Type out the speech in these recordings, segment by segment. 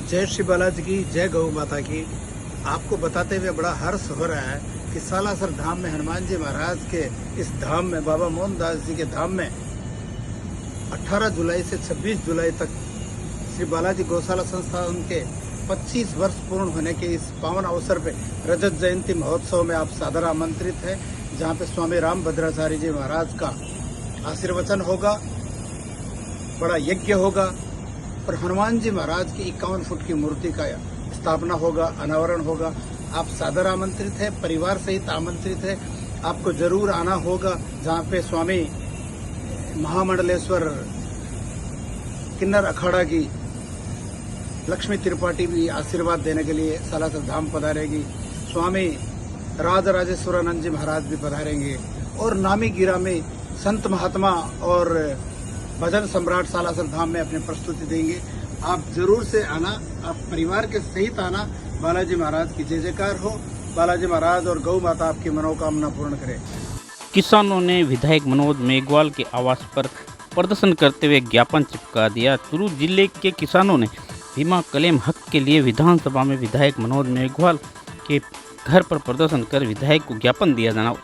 जय श्री बालाजी की, जय गौ माता की। आपको बताते हुए बड़ा हर्ष हो रहा है कि सालासर धाम में हनुमान जी महाराज के इस धाम में, बाबा मोहनदास जी के धाम में 18 जुलाई से 26 जुलाई तक श्री बालाजी गौशाला संस्थान के 25 वर्ष पूर्ण होने के इस पावन अवसर पे रजत जयंती महोत्सव में आप सादर आमंत्रित है, जहाँ पे स्वामी रामभद्राचार्य जी महाराज का आशीर्वचन होगा, बड़ा यज्ञ होगा और हनुमान जी महाराज की 51 फुट की मूर्ति का स्थापना होगा, अनावरण होगा। आप सादर आमंत्रित है, परिवार सहित आमंत्रित है। आपको जरूर आना होगा, जहाँ पे स्वामी महामंडलेश्वर किन्नर अखाड़ा की लक्ष्मी त्रिपाठी भी आशीर्वाद देने के लिए सालासर धाम पधारेगी। स्वामी राजराजेश्वरानंद जी महाराज भी पधारेंगे और नामी गिरामी संत महात्मा और भजन सम्राट सालासर धाम में अपनी प्रस्तुति देंगे। आप जरूर से आना, आप परिवार के सहित आना। बालाजी महाराज की जय जयकार हो। बालाजी महाराज और गौ माता आपकी मनोकामना पूर्ण करें। किसानों ने विधायक मनोज मेघवाल के आवास पर प्रदर्शन करते हुए ज्ञापन चिपका दिया। चूरू जिले के किसानों ने बीमा क्लेम हक के लिए विधानसभा में विधायक मनोज मेघवाल के घर पर प्रदर्शन कर विधायक को ज्ञापन दिया जाना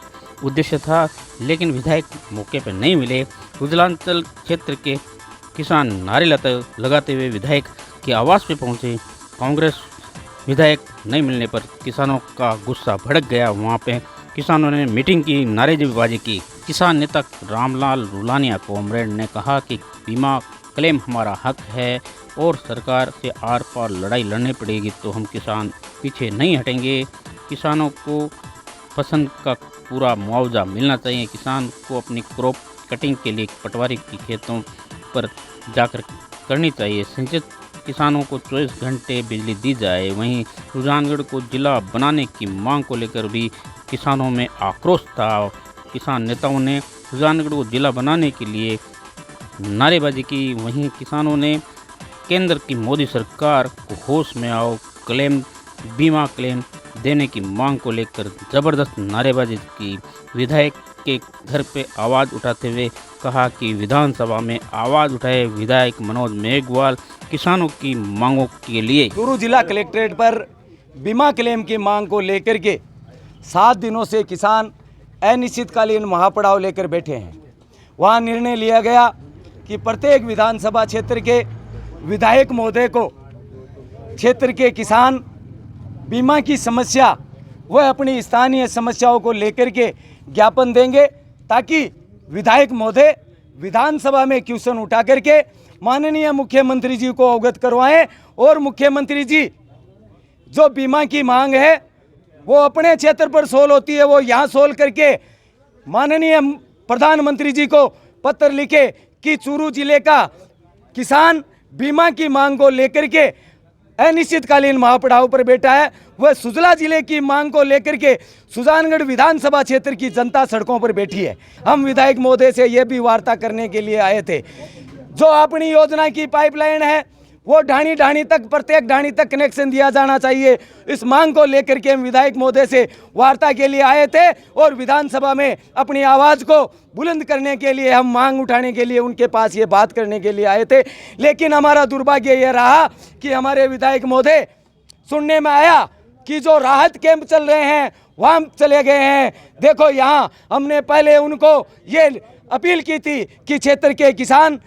उद्देश्य था, लेकिन विधायक मौके पर नहीं मिले। रुद्रांचल क्षेत्र के किसान नारे लगाते हुए विधायक के आवास पे पहुंचे। कांग्रेस विधायक नहीं मिलने पर किसानों का गुस्सा भड़क गया। वहां पे किसानों ने मीटिंग की, नारेबाजी की। किसान नेता रामलाल रुलानिया कॉमरेड ने कहा कि बीमा क्लेम हमारा हक है और सरकार से आर पार लड़ाई लड़नी पड़ेगी तो हम किसान पीछे नहीं हटेंगे। किसानों को फसल का पूरा मुआवजा मिलना चाहिए। किसान को अपनी क्रॉप कटिंग के लिए पटवारी की खेतों पर जाकर करनी चाहिए। सिंचित किसानों को 24 घंटे बिजली दी जाए। वहीं रुद्रगढ़ को जिला बनाने की मांग को लेकर भी किसानों में आक्रोश था। किसान नेताओं ने रुद्रगढ़ को जिला बनाने के लिए नारेबाजी की। वहीं किसानों ने केंद्र की मोदी सरकार को होश में आओ, बीमा क्लेम देने की मांग को लेकर जबरदस्त नारेबाजी की। विधायक के घर पे आवाज़ उठाते हुए कहा कि विधानसभा में आवाज़ उठाए विधायक मनोज मेघवाल किसानों की मांगों के लिए। चूरू जिला कलेक्ट्रेट पर बीमा क्लेम की मांग को लेकर के 7 दिनों से किसान अनिश्चितकालीन महापड़ाव लेकर बैठे हैं। वहाँ निर्णय लिया गया कि प्रत्येक विधानसभा क्षेत्र के विधायक महोदय को क्षेत्र के किसान बीमा की समस्या वह अपनी स्थानीय समस्याओं को लेकर के ज्ञापन देंगे, ताकि विधायक महोदय विधानसभा में क्वेश्चन उठा करके माननीय मुख्यमंत्री जी को अवगत करवाएं और मुख्यमंत्री जी जो बीमा की मांग है वो अपने क्षेत्र पर सोल्व होती है, वो यहाँ सोल्व करके माननीय प्रधानमंत्री जी को पत्र लिखे कि चूरू जिले का किसान बीमा की मांग को लेकर के अनिश्चितकालीन महापड़ाव पर बैठा है। वह सुजला जिले की मांग को लेकर के सुजानगढ़ विधानसभा क्षेत्र की जनता सड़कों पर बैठी है। हम विधायक महोदय से यह भी वार्ता करने के लिए आए थे, जो अपनी योजना की पाइपलाइन है वो ढाणी तक, प्रत्येक ढाणी तक कनेक्शन दिया जाना चाहिए। इस मांग को लेकर के हम विधायक महोदय से वार्ता के लिए आए थे और विधानसभा में अपनी आवाज़ को बुलंद करने के लिए, हम मांग उठाने के लिए उनके पास ये बात करने के लिए आए थे। लेकिन हमारा दुर्भाग्य ये रहा कि हमारे विधायक महोदय सुनने में आया कि जो राहत कैंप चल रहे हैं वहाँ चले गए हैं। देखो, यहाँ हमने पहले उनको ये अपील की थी कि क्षेत्र के किसान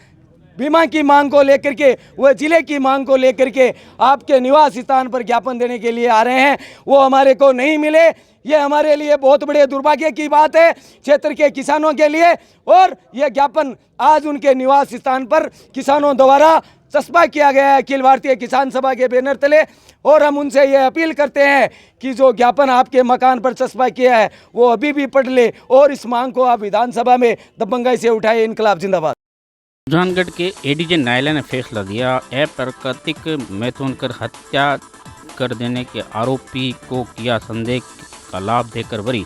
बीमा की मांग को लेकर के, वह जिले की मांग को लेकर के आपके निवास स्थान पर ज्ञापन देने के लिए आ रहे हैं, वो हमारे को नहीं मिले। ये हमारे लिए बहुत बड़े दुर्भाग्य की बात है क्षेत्र के किसानों के लिए। और ये ज्ञापन आज उनके निवास स्थान पर किसानों द्वारा चस्पा किया गया है अखिल भारतीय किसान सभा के बैनर तले। और हम उनसे ये अपील करते हैं कि जो ज्ञापन आपके मकान पर चस्पा किया है वो अभी भी पढ़ ले और इस मांग को आप विधानसभा में दबंगाई से उठाए। इनकलाब जिंदाबाद। रुद्रगढ़ के एडीजे न्यायालय ने फैसला दिया। अप्राकृतिक मैथुन कर हत्या कर देने के आरोपी को किया संदेह का लाभ देकर बरी।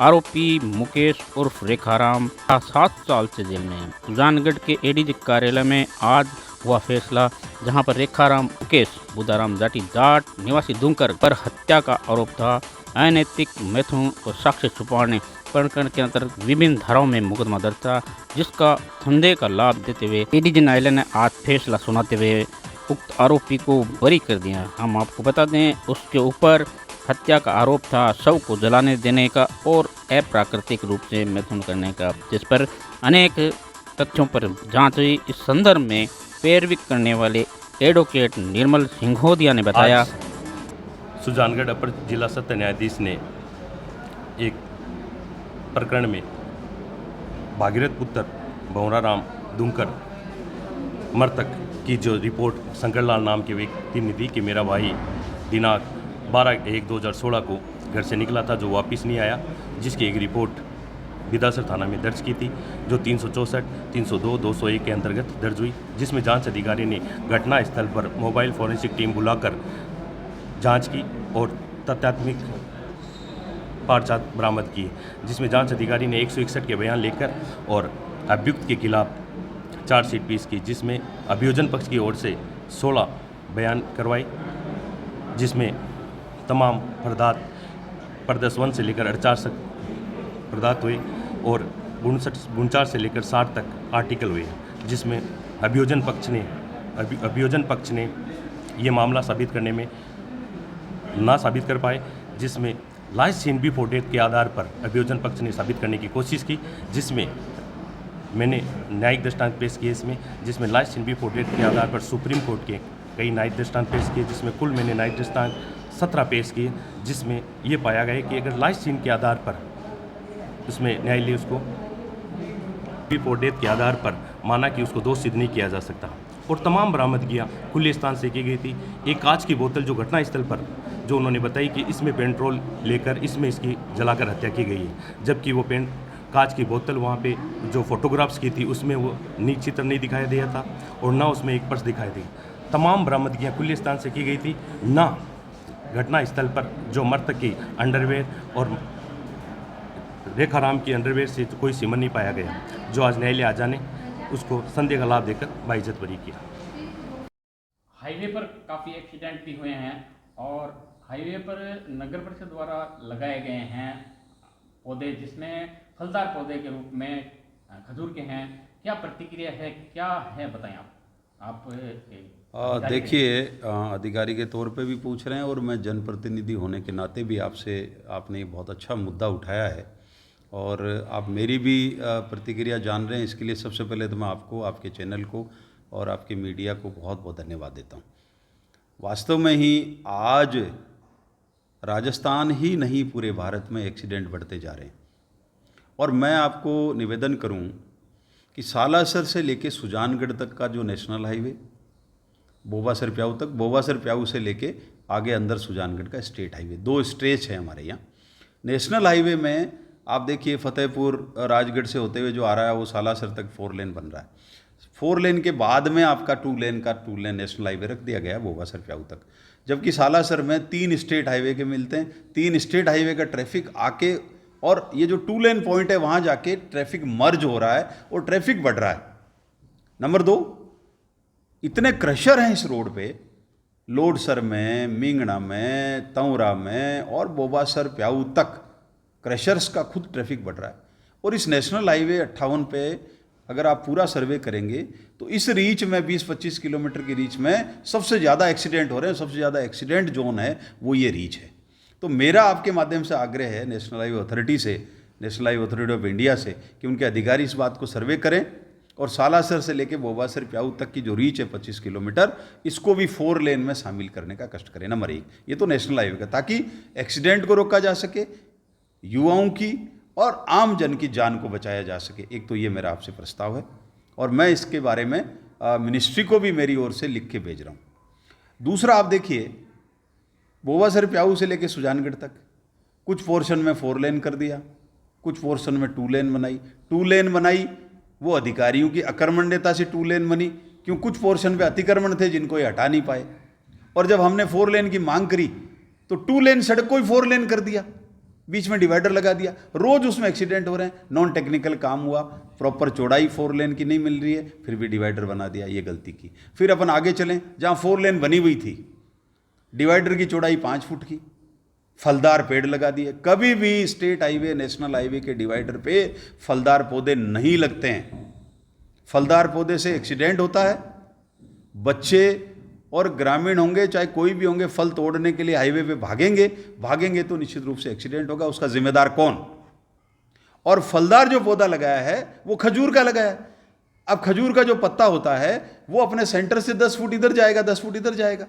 आरोपी मुकेश उर्फ रेखाराम 7 साल से जेल में है। रुद्रगढ़ के एडीजे कार्यालय में आज हुआ फैसला, जहां पर रेखाराम मुकेश बुदाराम जाटी जाट निवासी दुमकर पर हत्या का आरोप था। अनैतिक मैथुन और साक्ष्य छुपाने प्रकरण के अंतर्गत विभिन्न धाराओं में मुकदमा दर्ज था, जिसका संदेह का लाभ देते हुए एडीजे न्यायालय ने आज फैसला सुनाते हुए उक्त आरोपी को बरी कर दिया। हम आपको बता दें उसके ऊपर हत्या का आरोप था, शव को जलाने देने का और अप्राकृतिक रूप से मैथुन करने का, जिस पर अनेक तथ्यों पर जांच हुई। इस संदर्भ में पैरवी करने वाले एडवोकेट निर्मल सिंघोदिया ने बताया, सुजानगढ़ अपर जिला सत्र न्यायाधीश ने एक प्रकरण में भागीरथ पुत्र भंवरा राम दुंकर मृतक की जो रिपोर्ट शंकरलाल नाम के व्यक्ति ने दी कि मेरा भाई दिनांक 12/1/2016 को घर से निकला था, जो वापस नहीं आया, जिसकी एक रिपोर्ट बिदासर थाना में दर्ज की थी, जो 364, 302, 201 के अंतर्गत दर्ज हुई, जिसमें जांच अधिकारी ने घटना स्थल पर मोबाइल फॉरेंसिक टीम बुलाकर जांच की और तथ्यात्मक पार्चात बरामद किए, जिसमें जांच अधिकारी ने 161 के बयान लेकर और अभियुक्त के खिलाफ चार्जशीट पेश की, जिसमें अभियोजन पक्ष की ओर से 16 बयान करवाए, जिसमें तमाम प्रदर्श 1 से लेकर 48 तक प्रदात हुए और 59 से लेकर 60 तक आर्टिकल हुए, जिसमें अभियोजन पक्ष ने ये मामला साबित करने में ना साबित कर पाए, जिसमें लास्ट सीन बिफोर डेथ के आधार पर अभियोजन पक्ष ने साबित करने की कोशिश की, जिसमें मैंने न्यायिक दृष्टांत पेश किए इसमें, जिसमें लास्ट सीन बिफोर डेथ के आधार पर सुप्रीम कोर्ट के कई न्यायिक दृष्टांत पेश किए, जिसमें कुल मैंने न्यायिक दृष्टांत 17 पेश किए, जिसमें ये पाया गया कि अगर लास्ट सीन के आधार पर उसमें न्यायालय उसको बिफोर डेथ के आधार पर माना कि उसको दोष सिद्ध नहीं किया जा सकता, और तमाम बरामदगियाँ खुले स्थान से की गई थी। एक कांच की बोतल जो घटनास्थल पर जो उन्होंने बताई कि इसमें पेट्रोल लेकर इसमें इसकी जलाकर हत्या की गई है, जबकि वो कांच की बोतल वहाँ पे जो फोटोग्राफ्स की थी उसमें वो चित्र नहीं दिखाया दिया था और ना उसमें एक पर्स दिखाई दी। तमाम बरामदगियाँ खुले स्थान से की गई थी, ना घटनास्थल पर जो मृतक की अंडरवेयर और रेखाराम की अंडरवेयर से कोई सीमन नहीं पाया गया, जो आज न्यायालय आ जाने उसको संदेह का लाभ देकर बाइज्जत बरी किया। हाईवे पर काफ़ी एक्सीडेंट भी हुए हैं और हाईवे पर नगर परिषद द्वारा लगाए गए हैं पौधे, जिसमें फलदार पौधे के रूप में खजूर के हैं। क्या प्रतिक्रिया है, क्या है, बताएं आप देखिए, अधिकारी के तौर पे भी पूछ रहे हैं और मैं जनप्रतिनिधि होने के नाते भी आपने बहुत अच्छा मुद्दा उठाया है और आप मेरी भी प्रतिक्रिया जान रहे हैं। इसके लिए सबसे पहले तो मैं आपको, आपके चैनल को और आपके मीडिया को बहुत बहुत धन्यवाद देता हूँ। वास्तव में ही आज राजस्थान ही नहीं पूरे भारत में एक्सीडेंट बढ़ते जा रहे हैं और मैं आपको निवेदन करूं कि सालासर से लेके सुजानगढ़ तक का जो नेशनल हाईवे बोबासर प्याऊ तक, बोबासर प्याऊ से लेके आगे अंदर सुजानगढ़ का स्टेट हाईवे, 2 स्ट्रेच है हमारे यहाँ। नेशनल हाईवे में आप देखिए फतेहपुर राजगढ़ से होते हुए जो आ रहा है वो सालासर तक 4 लेन बन रहा है। 4 लेन के बाद में आपका 2 लेन नेशनल हाईवे रख दिया गया है बोबासर प्याऊ तक, जबकि सालासर में 3 स्टेट हाईवे के मिलते हैं। 3 स्टेट हाईवे का ट्रैफिक आके और ये जो 2 लेन पॉइंट है वहाँ जाके ट्रैफिक मर्ज हो रहा है और ट्रैफिक बढ़ रहा है। नंबर 2, इतने क्रशर हैं इस रोड पे, लोडसर में, मिंगना में, तंवरा में और बोबासर प्याऊ तक क्रशर्स का खुद ट्रैफिक बढ़ रहा है। और इस नेशनल हाईवे 58 पे अगर आप पूरा सर्वे करेंगे तो इस रीच में 20-25 किलोमीटर की रीच में सबसे ज़्यादा एक्सीडेंट हो रहे हैं। सबसे ज़्यादा एक्सीडेंट जोन है वो ये रीच है। तो मेरा आपके माध्यम से आग्रह है नेशनल हाईवे अथॉरिटी से, national highway authority of India से, कि उनके अधिकारी इस बात को सर्वे करें और सालासर से लेके बोबासर प्याऊ तक की जो रीच है 25 किलोमीटर, इसको भी 4 लेन में शामिल करने का कष्ट करें। नंबर 1, ये तो नेशनल हाईवे का, ताकि एक्सीडेंट को रोका जा सके, युवाओं की और आम जन की जान को बचाया जा सके। एक तो ये मेरा आपसे प्रस्ताव है और मैं इसके बारे में मिनिस्ट्री को भी मेरी ओर से लिख के भेज रहा हूँ। दूसरा, आप देखिए बोबासर प्याऊ से लेके सुजानगढ़ तक कुछ पोर्शन में 4 लेन कर दिया, कुछ पोर्शन में 2 लेन बनाई। 2 लेन बनाई वो अधिकारियों की अकर्मण्यता से 2 लेन बनी, क्यों कुछ पोर्शन पे अतिक्रमण थे जिनको ये हटा नहीं पाए। और जब हमने 4 लेन की मांग करी तो 2 लेन सड़क को ही 4 लेन कर दिया, बीच में डिवाइडर लगा दिया। रोज उसमें एक्सीडेंट हो रहे हैं। नॉन टेक्निकल काम हुआ, प्रॉपर चौड़ाई 4 लेन की नहीं मिल रही है, फिर भी डिवाइडर बना दिया, ये गलती की। फिर अपन आगे चलें, जहाँ 4 लेन बनी हुई थी, डिवाइडर की चौड़ाई 5 फुट की, फलदार पेड़ लगा दिए। कभी भी स्टेट हाईवे, नेशनल हाईवे के डिवाइडर पे फलदार पौधे नहीं लगते हैं। फलदार पौधे से एक्सीडेंट होता है, बच्चे और ग्रामीण होंगे चाहे कोई भी होंगे, फल तोड़ने के लिए हाईवे पे भागेंगे तो निश्चित रूप से एक्सीडेंट होगा। उसका जिम्मेदार कौन? और फलदार जो पौधा लगाया है वो खजूर का लगाया है। अब खजूर का जो पत्ता होता है वो अपने सेंटर से 10 फुट इधर जाएगा, 10 फुट इधर जाएगा।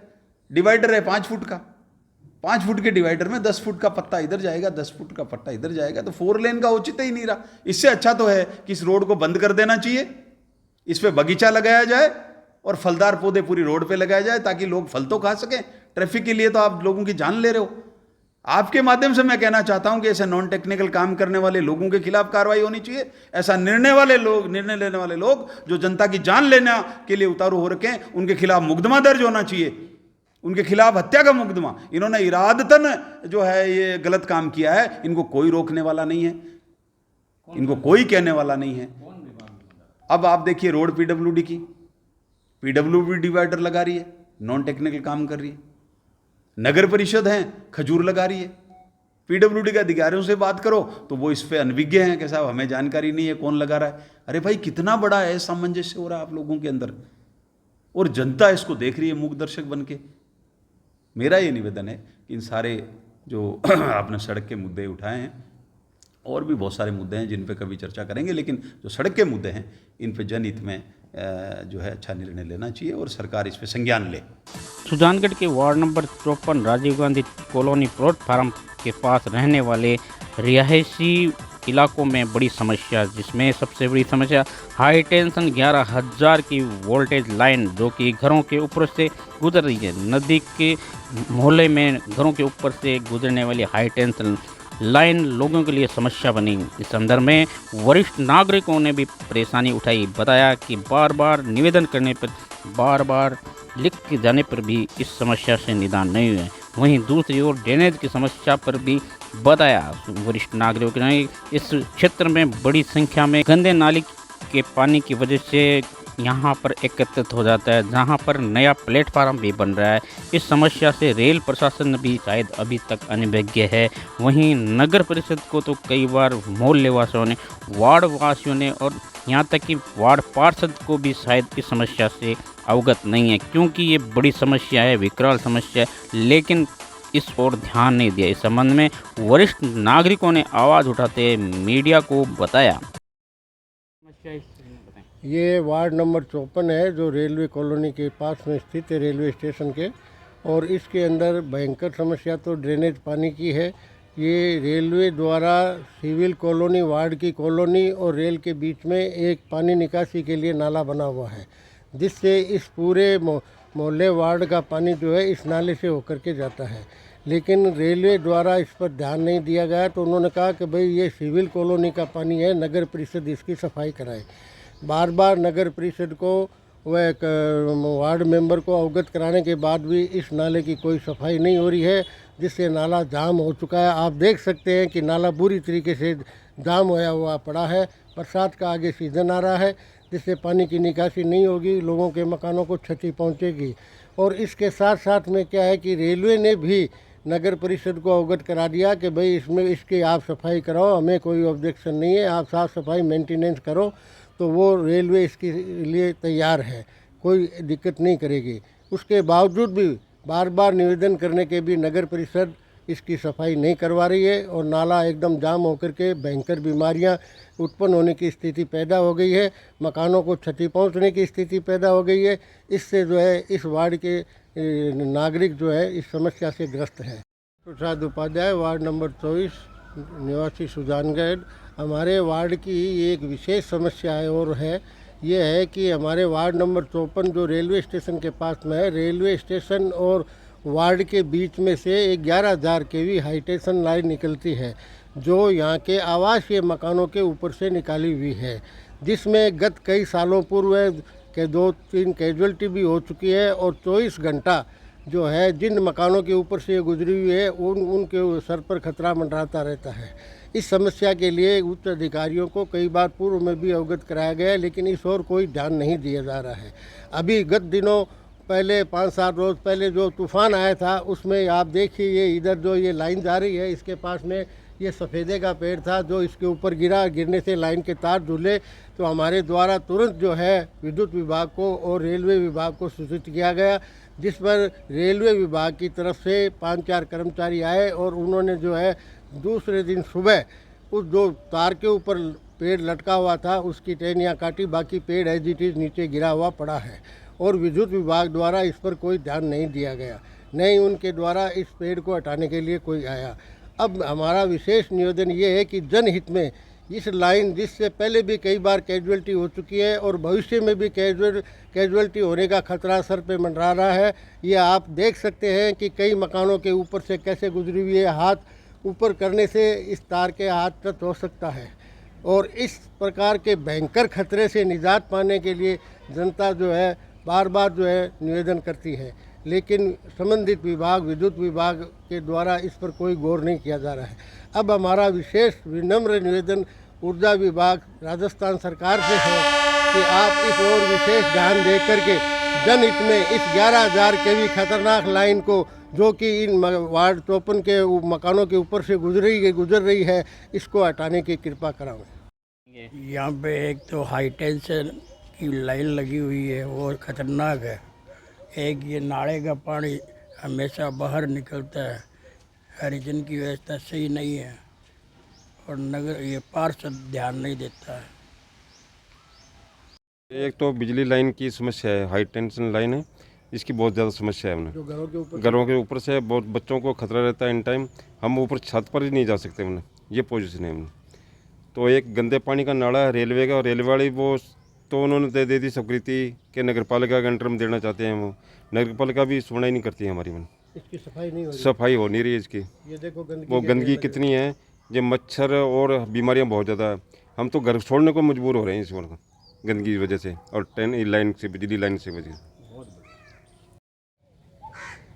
डिवाइडर है 5 फुट का, 5 फुट के डिवाइडर में 10 फुट का पत्ता इधर जाएगा, 10 फुट का पत्ता इधर जाएगा, तो 4 लेन का औचित्य ही नहीं रहा। इससे अच्छा तो है कि इस रोड को बंद कर देना चाहिए, इस पे बगीचा लगाया जाए और फलदार पौधे पूरी रोड पे लगाए जाए ताकि लोग फल तो खा सकें। ट्रैफिक के लिए तो आप लोगों की जान ले रहे हो। आपके माध्यम से मैं कहना चाहता हूं कि ऐसे नॉन टेक्निकल काम करने वाले लोगों के खिलाफ कार्रवाई होनी चाहिए। ऐसा निर्णय लेने वाले लोग जो जनता की जान लेने के लिए उतारू हो रखे हैं, उनके खिलाफ मुकदमा दर्ज होना चाहिए, उनके खिलाफ हत्या का मुकदमा। इन्होंने इरादतन जो है ये गलत काम किया है, इनको कोई रोकने वाला नहीं है, इनको कोई कहने वाला नहीं है। अब आप देखिए रोड पीडब्ल्यूडी की, पीडब्ल्यूडी डिवाइडर लगा रही है, नॉन टेक्निकल काम कर रही है। नगर परिषद है, खजूर लगा रही है। पीडब्ल्यूडी के अधिकारियों से बात करो तो वो इस पे अनभिज्ञ हैं कि साहब हमें जानकारी नहीं है कौन लगा रहा है। अरे भाई कितना बड़ा है सामंजस्य हो रहा है आप लोगों के अंदर, और जनता इसको देख रही है मूक दर्शक बन के। मेरा ये निवेदन है कि इन सारे जो आपने सड़क के मुद्दे उठाए हैं, और भी बहुत सारे मुद्दे हैं जिन पे कभी चर्चा करेंगे, लेकिन जो सड़क के मुद्दे हैं इन पे जनहित में जो है अच्छा निर्णय लेना चाहिए और सरकार इस पे संज्ञान ले। सुजानगढ़ के ward number 54 Rajiv Gandhi colony platform के पास रहने वाले रिहायशी इलाकों में बड़ी समस्या, जिसमें सबसे बड़ी समस्या हाई टेंशन 11,000 की वोल्टेज लाइन जो कि घरों के ऊपर से गुजर रही है। नदी के मोहल्ले में घरों के ऊपर से गुजरने वाली हाई टेंशन लाइन लोगों के लिए समस्या बनी। इस संदर्भ में वरिष्ठ नागरिकों ने भी परेशानी उठाई। बताया कि बार बार निवेदन करने पर, बार बार लिख के जाने पर भी इस समस्या से निदान नहीं हुए। वहीं दूसरी ओर ड्रेनेज की समस्या पर भी बताया वरिष्ठ नागरिकों ने। इस क्षेत्र में बड़ी संख्या में गंदे नाली के पानी की वजह से यहाँ पर एकत्रित हो जाता है, जहाँ पर नया प्लेटफार्म भी बन रहा है। इस समस्या से रेल प्रशासन भी शायद अभी तक अनभिज्ञ है। वहीं नगर परिषद को तो कई बार मोहल्ले वासियों ने, वार्ड वासियों ने और यहाँ तक कि वार्ड पार्षद को भी शायद इस समस्या से अवगत नहीं है, क्योंकि ये बड़ी समस्या है, विकराल समस्या है, लेकिन इस ओर ध्यान नहीं दिया। इस संबंध में वरिष्ठ नागरिकों ने आवाज़ उठाते मीडिया को बताया। ये वार्ड नंबर 54 है जो रेलवे कॉलोनी के पास में स्थित है, रेलवे स्टेशन के, और इसके अंदर भयंकर समस्या तो ड्रेनेज पानी की है। ये रेलवे द्वारा सिविल कॉलोनी, वार्ड की कॉलोनी और रेल के बीच में एक पानी निकासी के लिए नाला बना हुआ है, जिससे इस पूरे मोहल्ले वार्ड का पानी जो है इस नाले से होकर के जाता है। लेकिन रेलवे द्वारा इस पर ध्यान नहीं दिया गया, तो उन्होंने कहा कि भाई ये सिविल कॉलोनी का पानी है, नगर परिषद इसकी सफाई कराए। बार बार नगर परिषद को वह वार्ड मेंबर को अवगत कराने के बाद भी इस नाले की कोई सफाई नहीं हो रही है, जिससे नाला जाम हो चुका है। आप देख सकते हैं कि नाला बुरी तरीके से जाम होया हुआ पड़ा है। बरसात का आगे सीज़न आ रहा है, जिससे पानी की निकासी नहीं होगी, लोगों के मकानों को क्षति पहुंचेगी। और इसके साथ साथ में क्या है कि रेलवे ने भी नगर परिषद को अवगत करा दिया कि भाई इसमें इसकी आप सफाई कराओ, हमें कोई ऑब्जेक्शन नहीं है, आप साफ़ सफाई मेंटेनेंस करो, तो वो रेलवे इसके लिए तैयार है, कोई दिक्कत नहीं करेगी। उसके बावजूद भी बार बार निवेदन करने के भी नगर परिषद इसकी सफाई नहीं करवा रही है, और नाला एकदम जाम होकर के भयंकर बीमारियां उत्पन्न होने की स्थिति पैदा हो गई है, मकानों को क्षति पहुंचने की स्थिति पैदा हो गई है। इससे जो है इस वार्ड के नागरिक जो है इस समस्या से ग्रस्त है। प्रसाद उपाध्याय, वार्ड नंबर 24, निवासी सुजानगढ़। हमारे वार्ड की एक विशेष समस्या है और है ये है कि हमारे वार्ड नंबर 54 जो रेलवे स्टेशन के पास में है, रेलवे स्टेशन और वार्ड के बीच में से एक 11,000 केवी हाई टेंशन लाइन निकलती है, जो यहाँ के आवासीय मकानों के ऊपर से निकाली हुई है, जिसमें गत कई सालों पूर्व के 2-3 कैजुअल्टी भी हो चुकी है। और 24 घंटा जो है जिन मकानों के ऊपर से गुजरी हुई है उनके सर पर खतरा मंडराता रहता है। इस समस्या के लिए उच्च अधिकारियों को कई बार पूर्व में भी अवगत कराया गया है, लेकिन इस ओर कोई ध्यान नहीं दिया जा रहा है। अभी गत दिनों पहले 5-7 रोज़ पहले जो तूफ़ान आया था, उसमें आप देखिए ये इधर जो ये लाइन जा रही है, इसके पास में ये सफ़ेदे का पेड़ था जो इसके ऊपर गिरा। गिरने से लाइन के तार झूले तो हमारे द्वारा तुरंत जो है विद्युत विभाग को और रेलवे विभाग को सूचित किया गया, जिस पर रेलवे विभाग की तरफ से 5-4 कर्मचारी आए और उन्होंने जो है दूसरे दिन सुबह उस जो तार के ऊपर पेड़ लटका हुआ था उसकी टहनियाँ काटी, बाकी पेड़ एज इट इज़ नीचे गिरा हुआ पड़ा है और विद्युत विभाग द्वारा इस पर कोई ध्यान नहीं दिया गया, नहीं उनके द्वारा इस पेड़ को हटाने के लिए कोई आया। अब हमारा विशेष निवेदन ये है कि जनहित में इस लाइन, जिससे पहले भी कई बार कैजुअल्टी हो चुकी है और भविष्य में भी कैजुअल्टी होने का खतरा सर पे मंडरा रहा है। ये आप देख सकते हैं कि कई मकानों के ऊपर से कैसे गुजरी हुई है, हाथ ऊपर करने से इस तार के हाथ टच हो सकता है और इस प्रकार के भयंकर खतरे से निजात पाने के लिए जनता जो है बार बार जो है निवेदन करती है, लेकिन संबंधित विभाग विद्युत विभाग के द्वारा इस पर कोई गौर नहीं किया जा रहा है। अब हमारा विशेष विनम्र निवेदन ऊर्जा विभाग राजस्थान सरकार से है कि आप इस ओर विशेष ध्यान दे करके जनहित में इस 11,000 केवी खतरनाक लाइन को, जो कि इन वार्ड 54 के मकानों के ऊपर से गुजर रही है, इसको हटाने की कृपा कराएं। यहाँ पे एक तो हाई टेंशन की लाइन लगी हुई है वो खतरनाक है, एक ये नाले का पानी हमेशा बाहर निकलता है, हरिजन की व्यवस्था सही नहीं है और नगर ये पार्षद ध्यान नहीं देता है। एक तो बिजली लाइन की समस्या है, हाई टेंशन लाइन है, इसकी बहुत ज़्यादा समस्या है। हमने घरों के ऊपर से बहुत बच्चों को खतरा रहता है, इन टाइम हम ऊपर छत पर ही नहीं जा सकते। हमने ये पोजीशन है। हमने तो एक गंदे पानी का नाला है रेलवे का, और रेलवे वाली वो तो उन्होंने दे दी स्वीकृति कि नगर पालिका के अंडर में देना चाहते हैं। वो नगर पालिका भी सुनवाई नहीं करती है हमारी। मन इसकी सफाई हो नहीं रही है इसकी। ये देखो वो गंदगी कितनी है, ये मच्छर और बीमारियां बहुत ज़्यादा है। हम तो घर छोड़ने को मजबूर हो रहे हैं इस वक्त गंदगी की वजह से और लाइन से, बिजली लाइन से वजह से।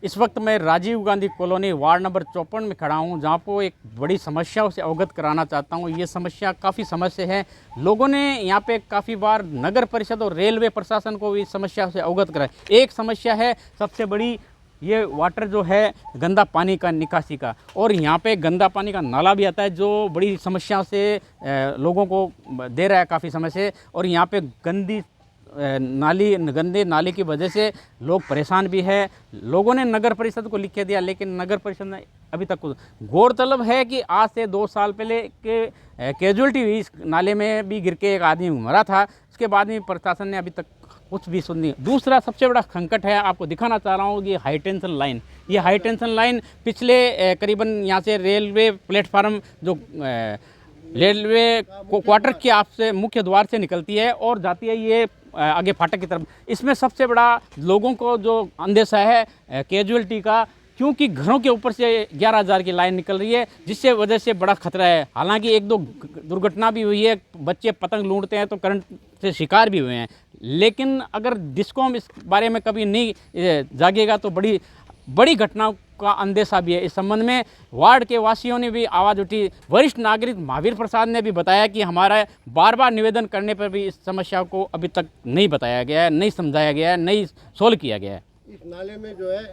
इस वक्त मैं Rajiv Gandhi colony ward number 54 में खड़ा हूं, जहां पर एक बड़ी समस्याओं से अवगत कराना चाहता हूं। ये समस्या काफ़ी समस्या है। लोगों ने यहां पे काफ़ी बार नगर परिषद और रेलवे प्रशासन को इस समस्या से अवगत कराया। एक समस्या है सबसे बड़ी, ये वाटर जो है गंदा पानी का निकासी का, और यहाँ पे गंदा पानी का नाला भी आता है जो बड़ी समस्या से लोगों को दे रहा है काफ़ी समय से। और यहाँ पे गंदे नाले की वजह से लोग परेशान भी है। लोगों ने नगर परिषद को लिख के दिया, लेकिन नगर परिषद ने अभी तक गौरतलब है कि आज से 2 साल पहले के कैजुअल्टी हुई, इस नाले में भी गिर के एक आदमी मरा था। उसके बाद में प्रशासन ने अभी तक कुछ भी सुन नहीं। दूसरा सबसे बड़ा संकट है, आपको दिखाना चाह रहा हूँ, ये हाई टेंशन लाइन। ये हाई टेंशन लाइन पिछले करीबन यहाँ से रेलवे प्लेटफार्म जो रेलवे क्वार्टर के आपसे मुख्य द्वार से निकलती है और जाती है ये आगे फाटक की तरफ। इसमें सबसे बड़ा लोगों को जो अंदेशा है कैजुअल्टी का, क्योंकि घरों के ऊपर से 11,000 की लाइन निकल रही है, जिससे वजह से बड़ा खतरा है। हालांकि 1-2 दुर्घटना भी हुई है, बच्चे पतंग लूटते हैं तो करंट से शिकार भी हुए हैं, लेकिन अगर डिस्कॉम इस बारे में कभी नहीं जागेगा तो बड़ी घटनाओं का अंदेशा भी है। इस संबंध में वार्ड के वासियों ने भी आवाज़ उठी। वरिष्ठ नागरिक महावीर प्रसाद ने भी बताया कि हमारा बार निवेदन करने पर भी इस समस्या को अभी तक नहीं बताया गया है, नहीं समझाया गया है, नहीं सोल्व किया गया है। इस नाले में जो है